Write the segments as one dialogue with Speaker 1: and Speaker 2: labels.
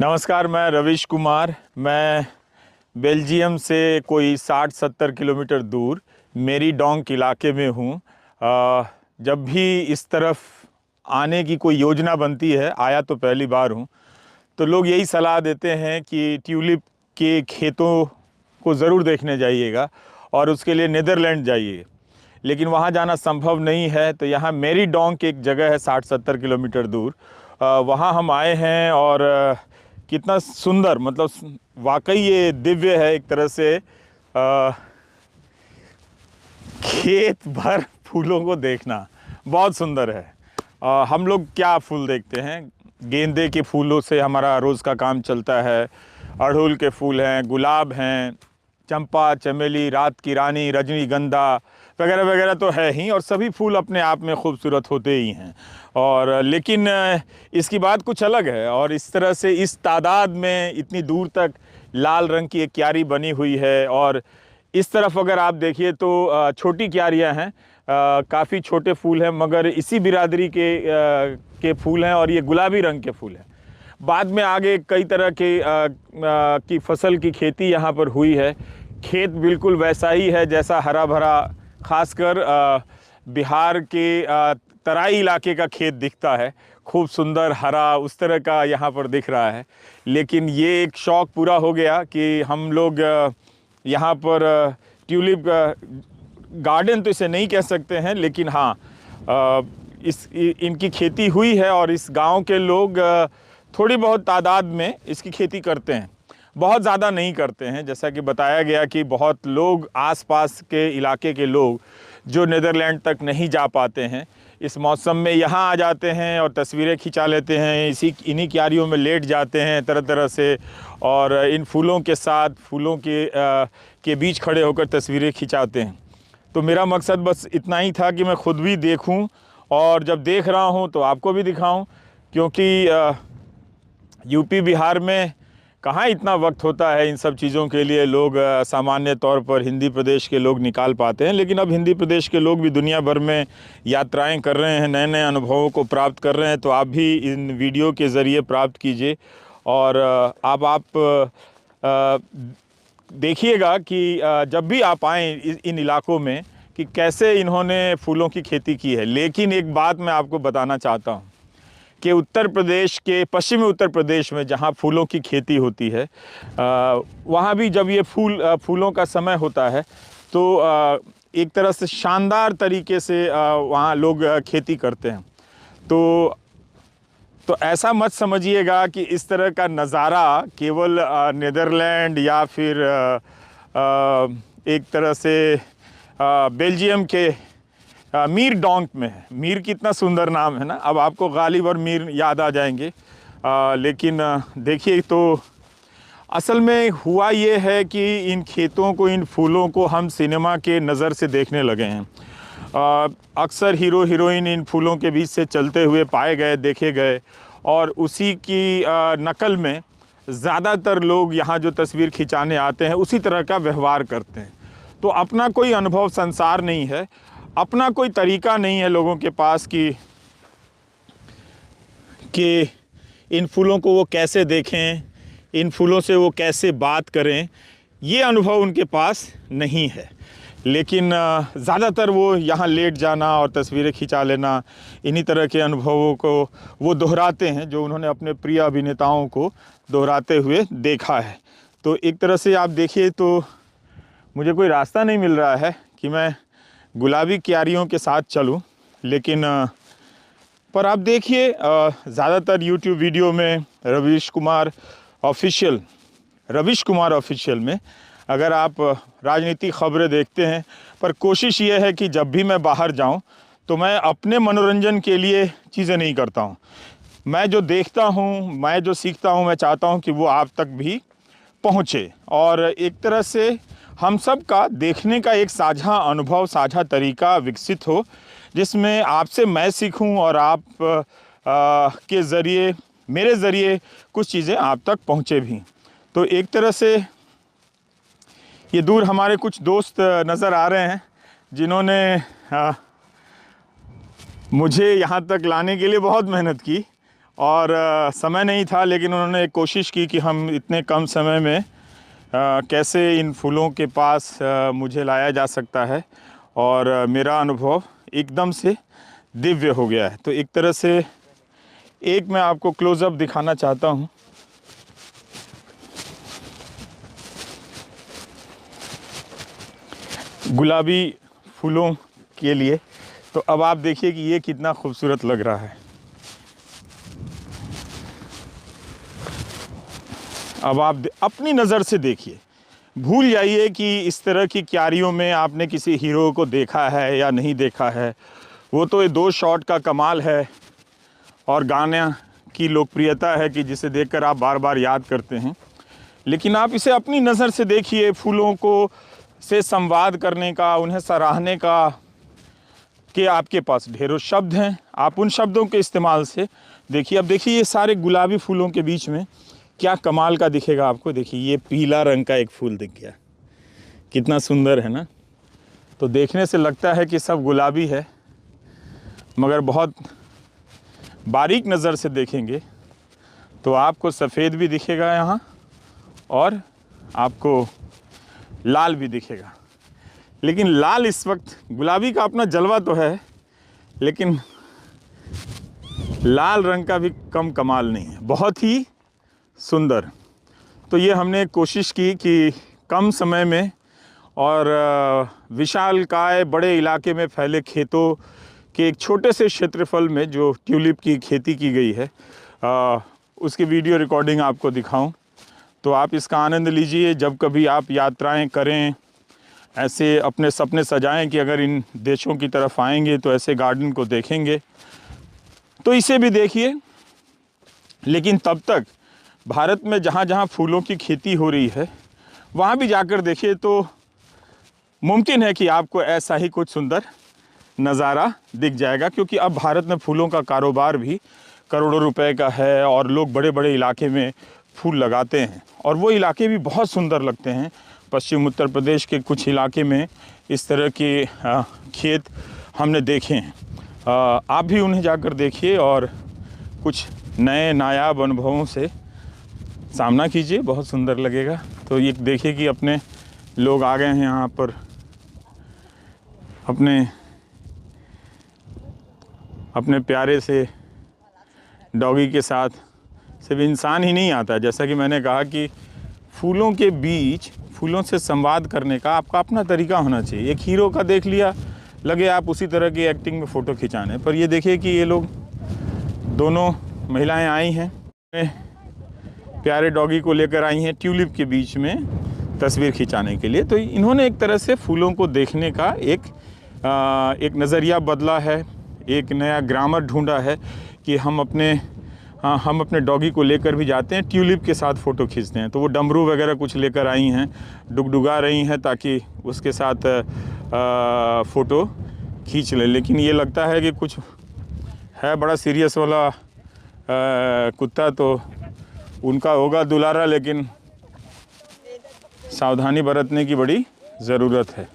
Speaker 1: नमस्कार, मैं रविश कुमार। मैं बेल्जियम से कोई 60-70 किलोमीटर दूर मेरीडोंक इलाके में हूँ। जब भी इस तरफ आने की कोई योजना बनती है, आया तो पहली बार हूँ, तो लोग यही सलाह देते हैं कि ट्यूलिप के खेतों को ज़रूर देखने जाइएगा और उसके लिए नीदरलैंड जाइए। लेकिन वहाँ जाना संभव नहीं है, तो यहाँ मेरीडोंक एक जगह है 60-70 किलोमीटर दूर। वहाँ हम आए हैं और कितना सुंदर, मतलब वाकई ये दिव्य है एक तरह से। खेत भर फूलों को देखना बहुत सुंदर है। हम लोग क्या फूल देखते हैं, गेंदे के फूलों से हमारा रोज़ का काम चलता है। अड़हुल के फूल हैं, गुलाब हैं, चंपा, चमेली, रात की रानी, रजनीगंधा वगैरह वगैरह तो है ही, और सभी फूल अपने आप में खूबसूरत होते ही हैं। और लेकिन इसकी बात कुछ अलग है, और इस तरह से इस तादाद में इतनी दूर तक लाल रंग की एक क्यारी बनी हुई है। और इस तरफ अगर आप देखिए तो छोटी क्यारियां हैं, काफ़ी छोटे फूल हैं, मगर इसी बिरादरी के फूल हैं, और ये गुलाबी रंग के फूल हैं। बाद में आगे कई तरह की फसल की खेती यहाँ पर हुई है। खेत बिल्कुल वैसा ही है जैसा हरा भरा, खासकर बिहार के तराई इलाके का खेत दिखता है। खूब सुंदर हरा उस तरह का यहाँ पर दिख रहा है। लेकिन ये एक शौक़ पूरा हो गया कि हम लोग यहाँ पर ट्यूलिप गार्डन तो इसे नहीं कह सकते हैं, लेकिन हाँ, इनकी खेती हुई है, और इस गांव के लोग थोड़ी बहुत तादाद में इसकी खेती करते हैं। बहुत ज़्यादा नहीं करते हैं, जैसा कि बताया गया कि बहुत लोग आसपास के इलाके के लोग जो नीदरलैंड तक नहीं जा पाते हैं, इस मौसम में यहाँ आ जाते हैं और तस्वीरें खिंचा लेते हैं। इन्हीं क्यारियों में लेट जाते हैं तरह तरह से, और इन फूलों के साथ, फूलों के बीच खड़े होकर तस्वीरें खिंचाते हैं। तो मेरा मकसद बस इतना ही था कि मैं खुद भी देखूं, और जब देख रहा हूं तो आपको भी दिखाऊं, क्योंकि यूपी बिहार में कहाँ इतना वक्त होता है इन सब चीज़ों के लिए। लोग सामान्य तौर पर हिंदी प्रदेश के लोग निकाल पाते हैं, लेकिन अब हिंदी प्रदेश के लोग भी दुनिया भर में यात्राएं कर रहे हैं, नए नए अनुभवों को प्राप्त कर रहे हैं। तो आप भी इन वीडियो के ज़रिए प्राप्त कीजिए, और आप देखिएगा कि जब भी आप आएँ इन इलाकों में, कि कैसे इन्होंने फूलों की खेती की है। लेकिन एक बात मैं आपको बताना चाहता हूँ कि उत्तर प्रदेश के, पश्चिमी उत्तर प्रदेश में जहाँ फूलों की खेती होती है, वहाँ भी जब ये फूलों का समय होता है, तो एक तरह से शानदार तरीके से वहाँ लोग खेती करते हैं। तो ऐसा मत समझिएगा कि इस तरह का नज़ारा केवल नीदरलैंड या फिर एक तरह से बेल्जियम के मीरडोंक में है। मीर कितना सुंदर नाम है ना, अब आपको गालिब और मीर याद आ जाएंगे। लेकिन देखिए, तो असल में हुआ ये है कि इन खेतों को, इन फूलों को हम सिनेमा के नज़र से देखने लगे हैं। अक्सर हीरो हीरोइन इन फूलों के बीच से चलते हुए पाए गए, देखे गए, और उसी की नकल में ज़्यादातर लोग यहाँ जो तस्वीर खिंचाने आते हैं उसी तरह का व्यवहार करते हैं। तो अपना कोई अनुभव संसार नहीं है, अपना कोई तरीका नहीं है लोगों के पास कि इन फूलों को वो कैसे देखें, इन फूलों से वो कैसे बात करें। ये अनुभव उनके पास नहीं है। लेकिन ज़्यादातर वो यहाँ लेट जाना और तस्वीरें खिंचा लेना, इन्हीं तरह के अनुभवों को वो दोहराते हैं, जो उन्होंने अपने प्रिय अभिनेताओं को दोहराते हुए देखा है। तो एक तरह से आप देखिए तो मुझे कोई रास्ता नहीं मिल रहा है कि मैं गुलाबी क्यारियों के साथ चलूं, लेकिन पर आप देखिए, ज़्यादातर यूट्यूब वीडियो में रविश कुमार ऑफिशियल में अगर आप राजनीतिक खबरें देखते हैं, पर कोशिश ये है कि जब भी मैं बाहर जाऊं तो मैं अपने मनोरंजन के लिए चीज़ें नहीं करता हूं। मैं जो देखता हूं, मैं जो सीखता हूं, मैं चाहता हूं कि वो आप तक भी पहुंचे, और एक तरह से हम सब का देखने का एक साझा अनुभव, साझा तरीका विकसित हो, जिसमें आपसे मैं सीखूं और आप के ज़रिए, मेरे ज़रिए कुछ चीज़ें आप तक पहुंचे भी। तो एक तरह से ये दूर हमारे कुछ दोस्त नज़र आ रहे हैं, जिन्होंने मुझे यहाँ तक लाने के लिए बहुत मेहनत की, और समय नहीं था, लेकिन उन्होंने एक कोशिश की कि हम इतने कम समय में कैसे इन फूलों के पास मुझे लाया जा सकता है। और मेरा अनुभव एकदम से दिव्य हो गया है। तो एक तरह से एक मैं आपको क्लोज़अप दिखाना चाहता हूँ। गुलाबी फूलों के लिए। तो अब आप देखिए कि ये कितना खूबसूरत लग रहा है। अब आप अपनी नज़र से देखिए, भूल जाइए कि इस तरह की क्यारियों में आपने किसी हीरो को देखा है या नहीं देखा है। वो तो ये 2 शॉट का कमाल है और गाने की लोकप्रियता है कि जिसे देखकर आप बार बार याद करते हैं। लेकिन आप इसे अपनी नज़र से देखिए, फूलों को से संवाद करने का, उन्हें सराहने का, कि आपके पास ढेरों शब्द हैं, आप उन शब्दों के इस्तेमाल से देखिए। अब देखिए ये सारे गुलाबी फूलों के बीच में क्या कमाल का दिखेगा आपको। देखिए ये पीला रंग का एक फूल दिख गया, कितना सुंदर है ना। तो देखने से लगता है कि सब गुलाबी है, मगर बहुत बारीक नज़र से देखेंगे तो आपको सफ़ेद भी दिखेगा यहाँ और आपको लाल भी दिखेगा। लेकिन लाल इस वक्त, गुलाबी का अपना जलवा तो है, लेकिन लाल रंग का भी कम कमाल नहीं है, बहुत ही सुंदर। तो ये हमने कोशिश की कि कम समय में और विशालकाय बड़े इलाके में फैले खेतों के एक छोटे से क्षेत्रफल में जो ट्यूलिप की खेती की गई है, उसकी वीडियो रिकॉर्डिंग आपको दिखाऊं। तो आप इसका आनंद लीजिए। जब कभी आप यात्राएं करें, ऐसे अपने सपने सजाएं कि अगर इन देशों की तरफ आएंगे तो ऐसे गार्डन को देखेंगे, तो इसे भी देखिए। लेकिन तब तक भारत में जहाँ जहाँ फूलों की खेती हो रही है वहाँ भी जाकर देखिए, तो मुमकिन है कि आपको ऐसा ही कुछ सुंदर नज़ारा दिख जाएगा। क्योंकि अब भारत में फूलों का कारोबार भी करोड़ों रुपए का है और लोग बड़े बड़े इलाके में फूल लगाते हैं और वो इलाके भी बहुत सुंदर लगते हैं। पश्चिम उत्तर प्रदेश के कुछ इलाके में इस तरह के खेत हमने देखे हैं। आप भी उन्हें जाकर देखिए और कुछ नए नायाब अनुभवों से सामना कीजिए, बहुत सुंदर लगेगा। तो ये देखिए कि अपने लोग आ गए हैं यहाँ पर, अपने प्यारे से डॉगी के साथ। सिर्फ इंसान ही नहीं आता, जैसा कि मैंने कहा कि फूलों के बीच फूलों से संवाद करने का आपका अपना तरीका होना चाहिए। एक हीरो का देख लिया, लगे आप उसी तरह की एक्टिंग में फ़ोटो खिंचाने, पर ये देखिए कि ये लोग दोनों महिलाएं आई हैं, प्यारे डॉगी को लेकर आई हैं ट्यूलिप के बीच में तस्वीर खिंचाने के लिए। तो इन्होंने एक तरह से फूलों को देखने का एक नज़रिया बदला है, एक नया ग्रामर ढूंढा है कि हम अपने डॉगी को लेकर भी जाते हैं, ट्यूलिप के साथ फ़ोटो खींचते हैं। तो वो डमरू वगैरह कुछ लेकर आई हैं, डुगडुगा रही हैं ताकि उसके साथ फ़ोटो खींच लें। लेकिन ये लगता है कि कुछ है बड़ा सीरियस वाला कुत्ता, तो उनका होगा दुलारा, लेकिन सावधानी बरतने की बड़ी ज़रूरत है।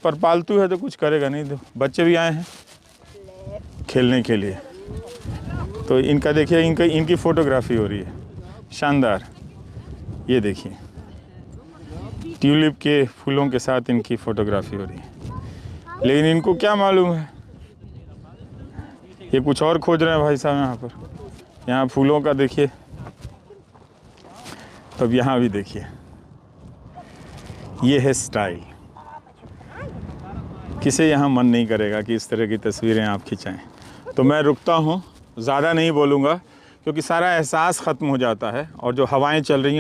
Speaker 1: पर पालतू है तो कुछ करेगा नहीं। तो बच्चे भी आए हैं खेलने के लिए, तो इनका देखिए, इनकी फ़ोटोग्राफी हो रही है, शानदार। ये देखिए ट्यूलिप के फूलों के साथ इनकी फ़ोटोग्राफी हो रही है। लेकिन इनको क्या मालूम है, ये कुछ और खोज रहे हैं भाई साहब यहाँ पर। यहाँ फूलों का देखिए, अब यहाँ भी देखिए, ये है स्टाइल। किसे यहाँ मन नहीं करेगा कि इस तरह की तस्वीरें आप खिंचाएं। तो मैं रुकता हूँ, ज़्यादा नहीं बोलूँगा क्योंकि सारा एहसास ख़त्म हो जाता है और जो हवाएं चल रही हैं